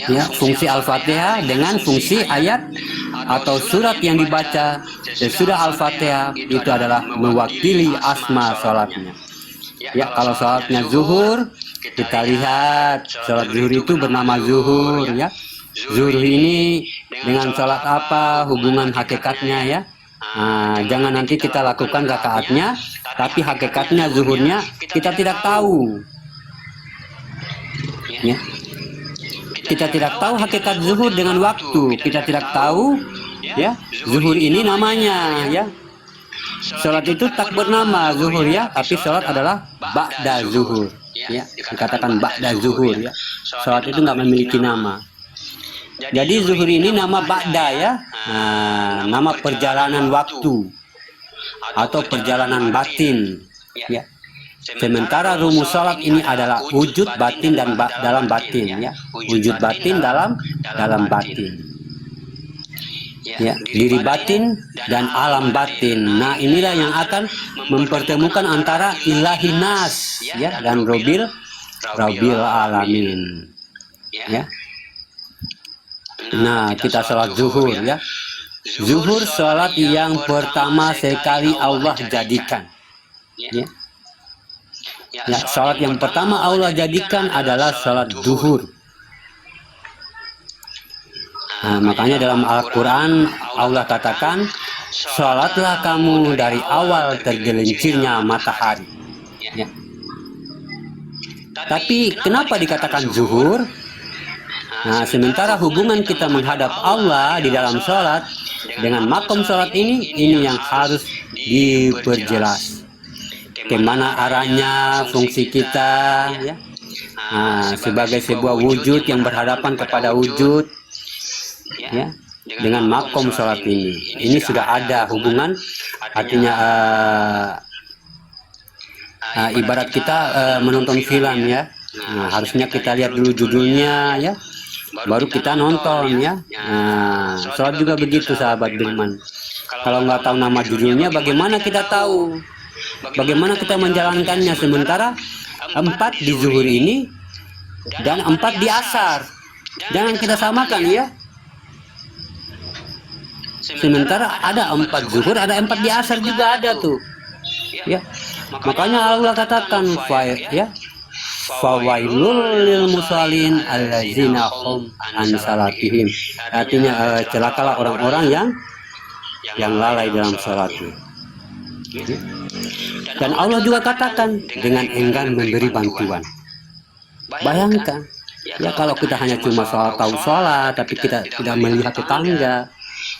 Speaker 3: ya, fungsi Al-Fatihah dengan fungsi ayat atau surat yang dibaca sesudah Al-Fatihah itu adalah mewakili asma sholatnya. Ya, kalau sholatnya zuhur, kita lihat sholat zuhur itu bernama zuhur, ya. Zuhur ini dengan sholat apa hubungan hakikatnya, ya. Jangan nanti kita lakukan rakaatnya, tapi hakikatnya zuhurnya kita tidak tahu, ya. Kita tidak tahu hakikat zuhur dengan waktu. Kita tidak tahu, ya, zuhur ini namanya, ya. Sholat itu tak bernama zuhur, ya, tapi sholat adalah ba'da zuhur, ya. Dikatakan ba'da zuhur, ya. Sholat itu nggak memiliki nama. Jadi zuhur ini nama ba'da, ya. Nama perjalanan waktu atau perjalanan batin, ya. Sementara rumus sholat ini adalah wujud batin dan dalam batin, ya. Wujud batin dalam batin, ya. Diri batin dan alam batin. Nah, inilah yang akan mempertemukan antara ilahi nas, ya, dan Robil Alamin, ya. Nah, kita sholat zuhur, ya. Zuhur sholat yang pertama sekali Allah jadikan, ya. Ya, sholat yang pertama Allah jadikan adalah sholat zuhur. Makanya dalam Al-Quran Allah katakan, sholatlah kamu dari awal tergelincirnya matahari, ya. Tapi kenapa dikatakan zuhur? Sementara hubungan kita menghadap Allah di dalam sholat dengan makom sholat ini yang harus diperjelas. Kemana arahnya fungsi kita, ya. Sebagai sebuah wujud yang berhadapan kepada wujud, ya, dengan makom sholat ini sudah ada hubungan. Artinya ibarat kita menonton film, ya. Harusnya kita lihat dulu judulnya, ya, baru kita nonton, ya. Sholat juga begitu sahabat beriman. Kalau nggak tahu nama judulnya, bagaimana kita tahu? Bagaimana kita menjalankannya? Sementara 4 di zuhur ini dan 4 di asar, jangan kita samakan, ya. Sementara ada 4 zuhur, ada 4 di asar juga ada tuh, ya. Makanya Allah katakan, ya, fawailul lil musallin allazina hum an salatihim. Artinya celakalah orang-orang yang lalai dalam salatnya. Dan Allah juga katakan dengan enggan memberi bantuan. Bayangkan, ya kalau kita hanya cuma tahu sholat, tapi kita tidak melihat tetangga,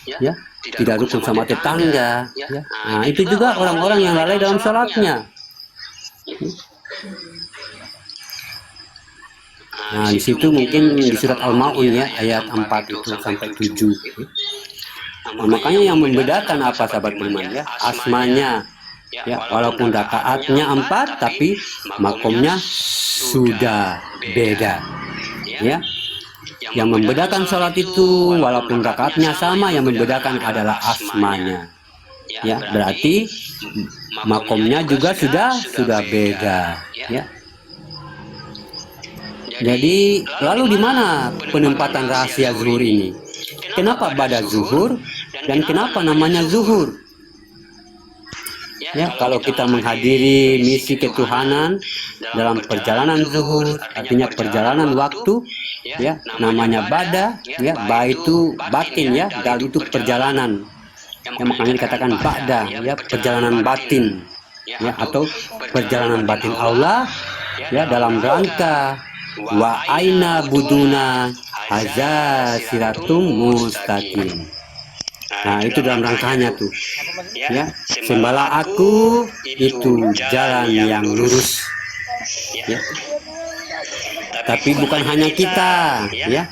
Speaker 3: ya, tidak rukun sama tetangga, ya. Nah, itu juga orang-orang yang lalai dalam sholatnya. Nah, di situ mungkin di surat Al-Maun ya, ayat 4 itu sampai 7. Nah, makanya yang membedakan apa sahabat beriman ya, asmanya ya, walaupun rakaatnya 4 tapi makomnya sudah beda. Ya. Yang membedakan sholat itu walaupun rakaatnya sama, yang membedakan adalah asmanya. Ya, berarti makomnya juga sudah beda, ya. Jadi, lalu di mana penempatan rahasia zuhur ini? Kenapa pada zuhur dan kenapa namanya zuhur? Ya, kalau kita menghadiri misi ketuhanan dalam perjalanan zuhur, artinya perjalanan waktu, ya, namanya bada, ya, ba itu batin ya, dal itu perjalanan. Ya, makanya dikatakan bada, ya, perjalanan batin, ya, atau perjalanan batin Allah, ya, dalam rangka wa aina buduna haza siratum mustaqim. Nah, itu dalam rangkanya tuh, ya, sembahlah aku itu jalan yang lurus, ya. Tapi bukan hanya kita, ya,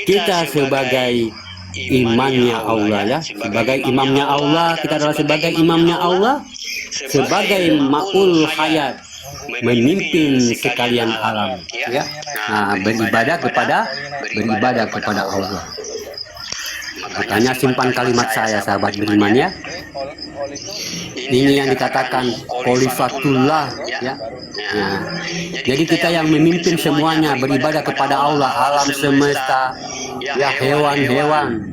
Speaker 3: kita sebagai imannya Allah, ya, sebagai imamnya Allah, kita adalah sebagai imamnya Allah, sebagai maul hayat, memimpin sekalian alam, ya. Nah, beribadah kepada Allah. Makanya simpan kalimat saya sahabat beriman ya. Ini yang dikatakan khalifatullah, ya. Nah, jadi kita yang memimpin semuanya beribadah kepada Allah, alam semesta, ya, hewan-hewan,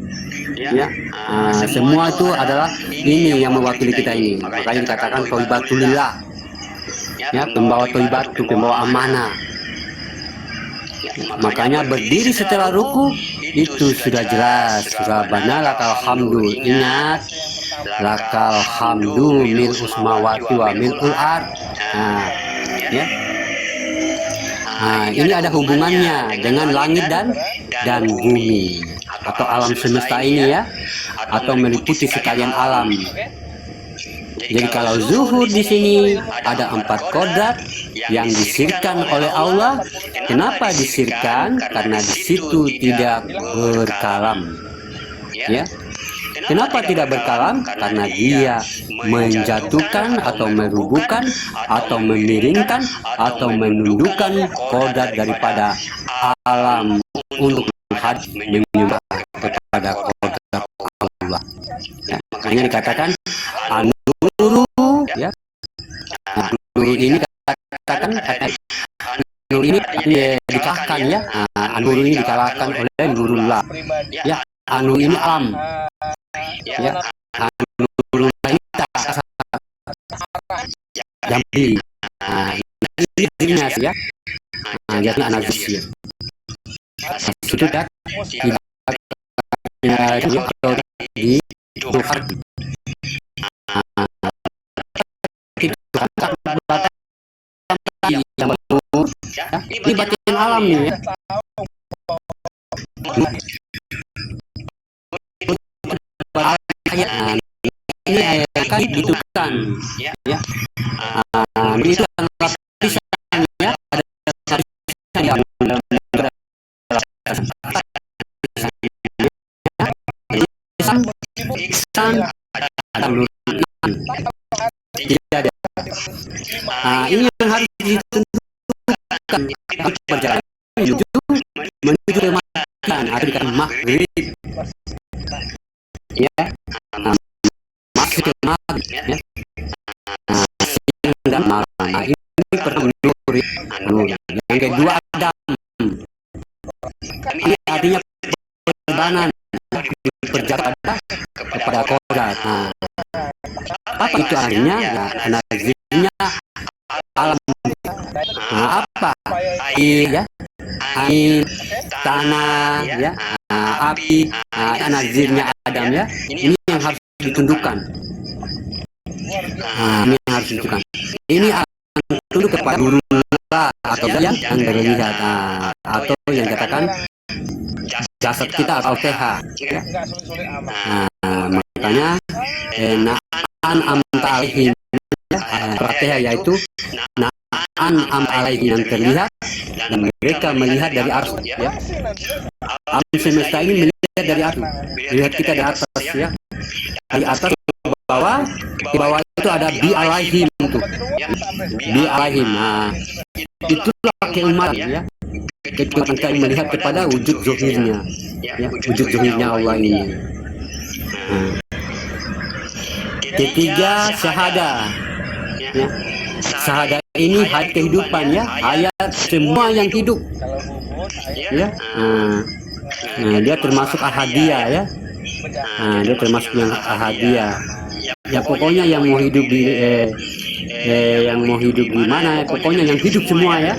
Speaker 3: ya. Nah, semua itu adalah ini yang mewakili kita ini. Makanya dikatakan tholibatulillah, ya, pembawa tholibat itu pembawa amanah. Makanya berdiri setelah ruku itu sudah jelas. Rabbana lakal hamdu, ingat, lakal hamdu mil usmawati wa mil ard. Nah, ya. Nah, ini ada hubungannya dengan langit dan bumi atau alam semesta ini ya, atau meliputi sekalian alam. Jadi kalau zuhur di sini ada 4 kodrat yang disirkan oleh Allah. Kenapa disirkan? Karena di situ tidak berkalam. Ya. Kenapa tidak berkalam? Karena dia menjatuhkan atau merubuhkan atau memiringkan atau menundukkan kodrat daripada alam untuk menyembah kepada kodrat Allah. Ya. Makanya dikatakan An-Nuru, ya. Nah, Nuru ini dikatakan Nuru ini dikalahkan ya. Nah, An-Nuru ini dikalahkan oleh Nurullah. Ya, An-Nuru ini alam. Ya, An-Nurullah ini jambi. Nah, ini dirinya ya. Nah, jadi analisis. Itu dah di Tuhan. Yang betul, ya, ini batin alam nih ya. Ini akan ditentukan, ya. Ini lapisan ya, ada lapisan yang nah, ini yang harus ditentukan perjalanan menuju kematian atau dikatakan maghrib, ya. Nah, masuk ke maghrib, ya. Nah, siang dan malam. Nah, ini pertama nur, yang kedua Adam. Ini artinya perjalanan berjalan kepada kodrat. Nah, apa itu artinya? Nah, energinya alam. Nah, apa? Air, ya, air, tanah, ya, nah, api. Nah, energinya Adam ya. Ini yang harus ditundukkan. Ini yang harus ditunjukkan. Ini akan tunduk kepada guru atau yang terlihat, atau yang katakan jasad kita atau TH. Ya. Makanya na'an amta alaihim, TH yaitu na'an amta alaihim yang terlihat dan mereka melihat dari atas. Ya. Alam semesta ini melihat dari atas, melihat kita dari atas, ya. Dari atas ke bawah, di bawah itu ada bi alaihim itu, bi alaihim. Itulah keumatan, ya. Kita akan melihat kepada wujud zohirnya, ya, wujud zohirnya Allah ini. Ketiga, syahadah. Ya. Syahadah ini hayat kehidupan, ya, hayat semua yang hidup. Ya. Dia termasuk ahadiyah, ya. Dia termasuk yang ahadiyah. Ya pokoknya yang mau hidup di yang mau hidup di mana, pokoknya yang hidup semua, ya.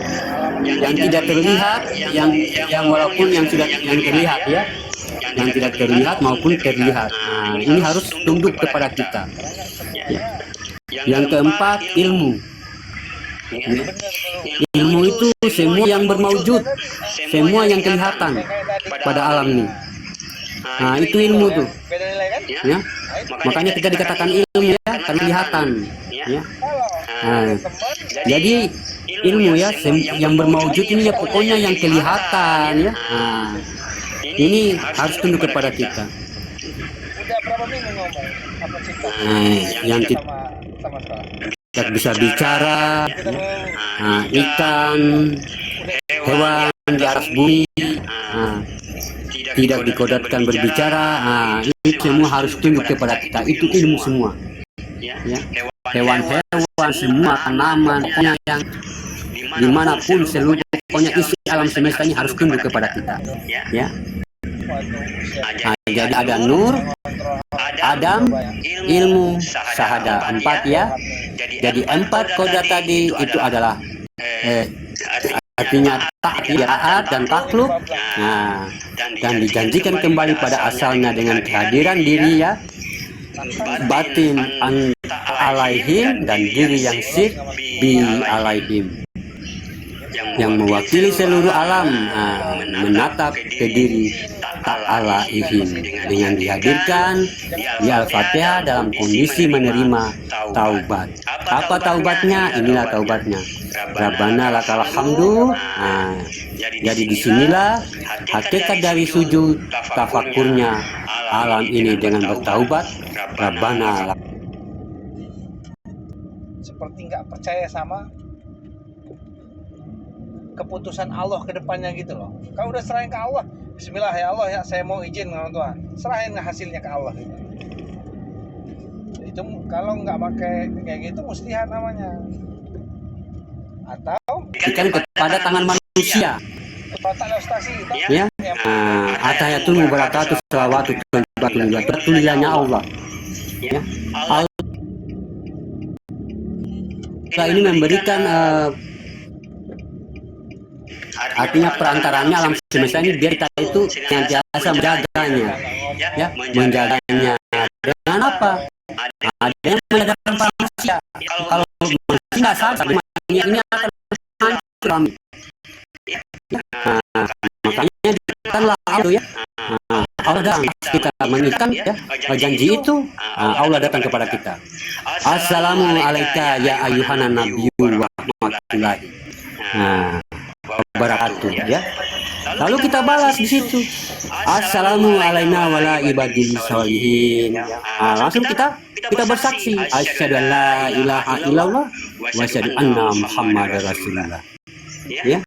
Speaker 3: Yang tidak terlihat, yang walaupun yang sudah yang terlihat, ya. Yang tidak terlihat maupun terlihat. Ini harus tunduk kepada kita. Ya. Yang keempat, ilmu. Ya. Ilmu itu semua yang bermaujud, semua yang kelihatan pada alam ini. Itu ilmu tuh. Ya. Makanya kita dikatakan ilmu, ya, karena kelihatan. Ya. Jadi ilmu, ya, yang bermaujud ini, ya, pokoknya yang kelihatan, ya. Ini harus tunduk kepada kita. Yang kita bisa bicara, ya. Ikan, hewan di atas bumi, tidak dikodratkan berbicara. Ini semua harus tunduk kepada kita. Itu ilmu semua, ya. Hewan-hewan semua, tanaman, pokoknya yang dimanapun seluruh, pokoknya isi alam semesta ini harus tunduk kepada kita, ya. Jadi ada nur, Adam, ilmu, syahadah, 4, ya. Jadi 4 kodrat tadi itu adalah artinya taat dan takluk, dan dijanjikan kembali pada asalnya dengan kehadiran diri, ya, batin alaihim, dan diri yang sir bi alaihim, yang mewakili seluruh alam, menatap ke diri alaihim, dengan dihadirkan di Al-Fatihah dalam kondisi menerima taubat. Apa taubatnya? Inilah taubatnya. Rabbana lakal hamdu. Jadi disinilah hakikat dari sujud tafakurnya alam ini dengan bertaubat. Rabbana.
Speaker 6: Seperti nggak percaya sama keputusan Allah ke depannya gitu loh. Kau udah serahin ke Allah, bismillah ya Allah, ya saya mau izin sama Tuhan, serahin hasilnya ke Allah gitu. Itu kalau nggak pakai kayak gitu mustihat namanya. Atau
Speaker 3: Berikan kepada tangan manusia, ya. Atayatul mubarakatuh salawatu tulisannya Allah, ya. Allah ini memberikan artinya perantaranya alam semesta ini, biar kita itu senantiasa menjaganya, ya, menjaganya dengan apa? Ada yang menjagakan manusia. Kalau manusia nggak sadar, ini akan hancur kami. Makanya dikatakanlah Allah, ya. Allah datang, kita mengikat, ya, janji itu, Allah datang kepada kita. Assalamualaikum ya ayuhanan nabiyyu wa rahmatullahi wabarakatuh, ya. Lalu kita balas di situ, assalamualaikum wala ibadil sholihin. Langsung kita bersaksi, asyhadu an la ilaha illallah wa asyhadu anna muhammadar rasulullah, ya.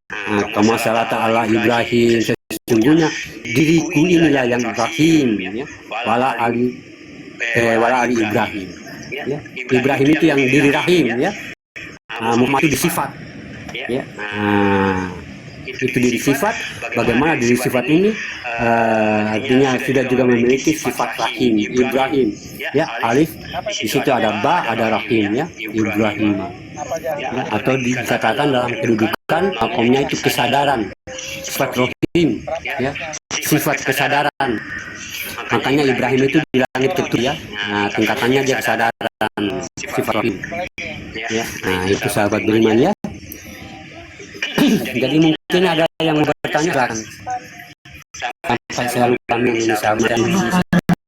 Speaker 3: Kama salata ala Ibrahim, sesungguhnya diriku inilah yang Ibrahim, ya. Wala ali Ibrahim, ya. Ibrahim itu yang diri rahim, ya. Muhammad itu disifat, ya. Itu diri sifat. Bagaimana diri sifat ini artinya sudah juga memiliki sifat rahim, Ibrahim, ya. Alif di situ ada ba, ada rahim, ya, Ibrahim, ya. Atau dikatakan dalam kedudukan makomnya itu kesadaran, sifat rahim, ya, sifat kesadaran. Makanya Ibrahim itu di langit ketujuh ya. Nah, tingkatannya dia kesadaran sifat rohani. Ya, nah itu sahabat beriman ya. Jadi mungkin ada yang mau bertanya, silakan. Sampai selalu kami Indonesia.